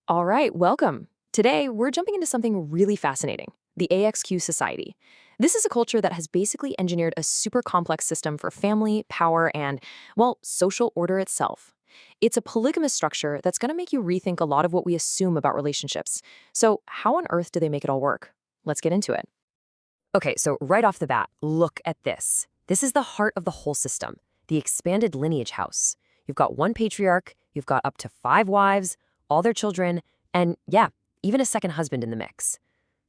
All right, welcome. Today, we're jumping into something really fascinating, the AXQ Society. This is a culture that has basically engineered a super complex system for family, power, and, well, social order itself. It's a polygamous structure that's going to make you rethink a lot of what we assume about relationships. So, how on earth do they make it all work? Let's get into it. Okay, so right off the bat, look at this. This is the heart of the whole system, the expanded lineage house. You've got one patriarch, you've got up to 5 wives, all their children, and yeah, even a second husband in the mix.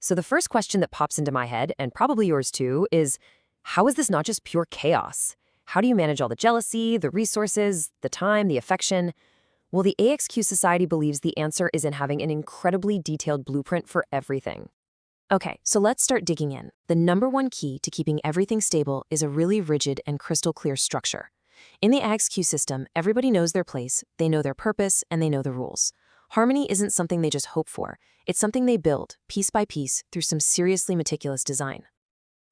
So the first question that pops into my head, and probably yours too, is how is this not just pure chaos? How do you manage all the jealousy, the resources, the time, the affection? Well, the AXQ Society believes the answer is in having an incredibly detailed blueprint for everything. Okay, so let's start digging in. The number one key to keeping everything stable is a really rigid and crystal clear structure. In the AXQ system, everybody knows their place, they know their purpose, and they know the rules. Harmony isn't something they just hope for. It's something they build, piece by piece, through some seriously meticulous design.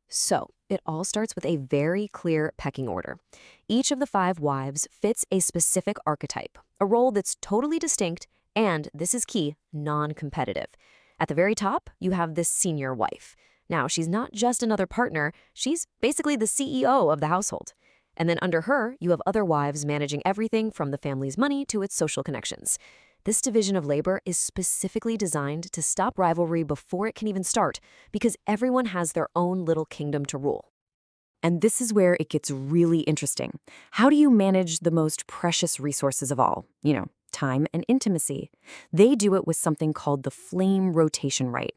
So, it all starts with a very clear pecking order. Each of the 5 wives fits a specific archetype, a role that's totally distinct and, this is key, non-competitive. At the very top, you have this senior wife. Now, she's not just another partner, she's basically the CEO of the household. And then under her, you have other wives managing everything from the family's money to its social connections. This division of labor is specifically designed to stop rivalry before it can even start, because everyone has their own little kingdom to rule. And this is where it gets really interesting. How do you manage the most precious resources of all? Time and intimacy. They do it with something called the flame rotation rite.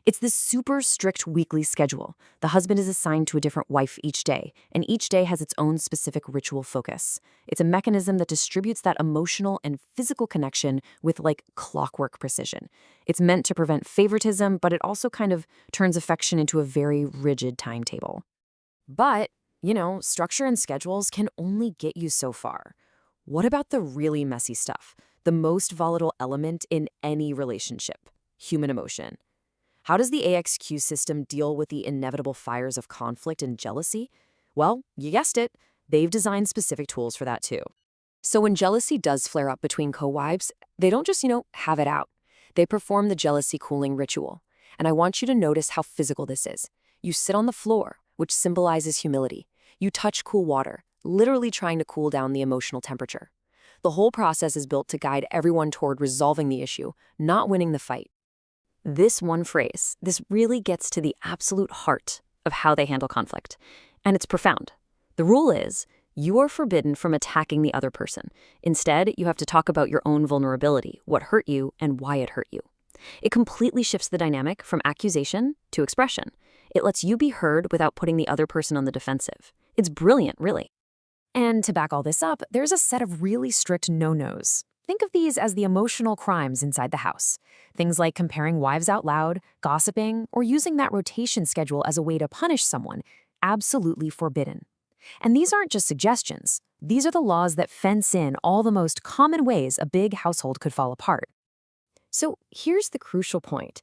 It's this super strict weekly schedule. The husband is assigned to a different wife each day, and each day has its own specific ritual focus. It's a mechanism that distributes that emotional and physical connection with like clockwork precision. It's meant to prevent favoritism, but it also kind of turns affection into a very rigid timetable. But, structure and schedules can only get you so far. What about the really messy stuff? The most volatile element in any relationship, human emotion. How does the AXQ system deal with the inevitable fires of conflict and jealousy? Well, you guessed it, they've designed specific tools for that too. So when jealousy does flare up between co-wives, they don't just, have it out. They perform the jealousy cooling ritual. And I want you to notice how physical this is. You sit on the floor, which symbolizes humility. You touch cool water, literally trying to cool down the emotional temperature. The whole process is built to guide everyone toward resolving the issue, not winning the fight. This one phrase, this really gets to the absolute heart of how they handle conflict. And it's profound. The rule is, you are forbidden from attacking the other person. Instead, you have to talk about your own vulnerability, what hurt you, and why it hurt you. It completely shifts the dynamic from accusation to expression. It lets you be heard without putting the other person on the defensive. It's brilliant, really. And to back all this up, there's a set of really strict no-nos. Think of these as the emotional crimes inside the house. Things like comparing wives out loud, gossiping, or using that rotation schedule as a way to punish someone. Absolutely forbidden. And these aren't just suggestions. These are the laws that fence in all the most common ways a big household could fall apart. So here's the crucial point.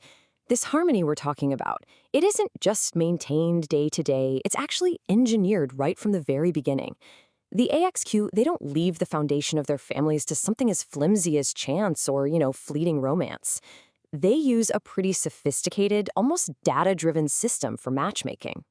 This harmony we're talking about, it isn't just maintained day to day, it's actually engineered right from the very beginning. The AXQ, they don't leave the foundation of their families to something as flimsy as chance or, fleeting romance. They use a pretty sophisticated, almost data-driven system for matchmaking.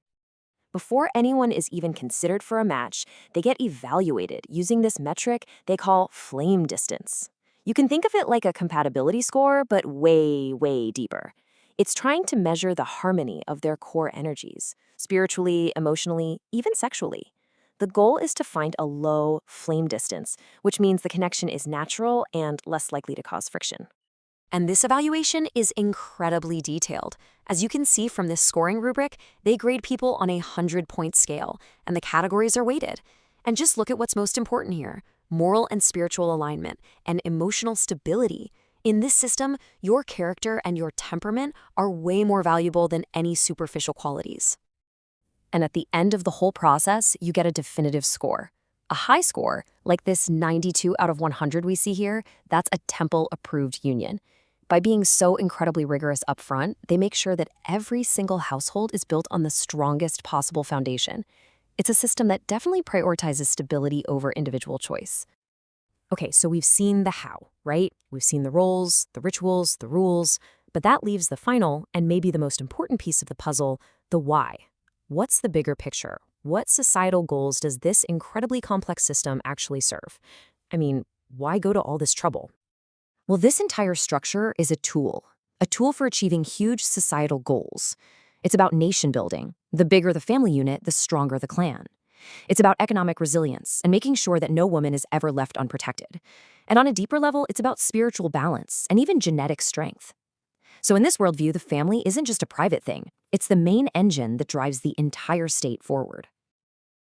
Before anyone is even considered for a match, they get evaluated using this metric they call flame distance. You can think of it like a compatibility score, but way, way deeper. It's trying to measure the harmony of their core energies, spiritually, emotionally, even sexually. The goal is to find a low flame distance, which means the connection is natural and less likely to cause friction. And this evaluation is incredibly detailed. As you can see from this scoring rubric, they grade people on a 100-point scale, and the categories are weighted. And just look at what's most important here: moral and spiritual alignment, and emotional stability. In this system, your character and your temperament are way more valuable than any superficial qualities. And at the end of the whole process, you get a definitive score. A high score, like this 92 out of 100 we see here, that's a temple-approved union. By being so incredibly rigorous up front, they make sure that every single household is built on the strongest possible foundation. It's a system that definitely prioritizes stability over individual choice. Okay, so we've seen the how, right? We've seen the roles, the rituals, the rules, but that leaves the final and maybe the most important piece of the puzzle, the why. What's the bigger picture? What societal goals does this incredibly complex system actually serve? I mean, why go to all this trouble? Well, this entire structure is a tool for achieving huge societal goals. It's about nation building. The bigger the family unit, the stronger the clan. It's about economic resilience and making sure that no woman is ever left unprotected. And on a deeper level, it's about spiritual balance and even genetic strength. So in this worldview, the family isn't just a private thing. It's the main engine that drives the entire state forward.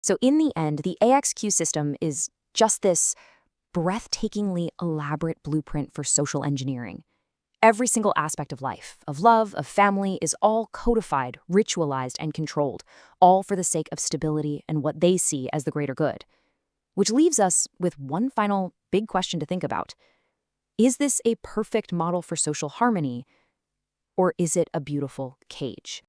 So in the end, the AXQ system is just this breathtakingly elaborate blueprint for social engineering. Every single aspect of life, of love, of family, is all codified, ritualized, and controlled, all for the sake of stability and what they see as the greater good. Which leaves us with one final big question to think about. Is this a perfect model for social harmony, or is it a beautiful cage?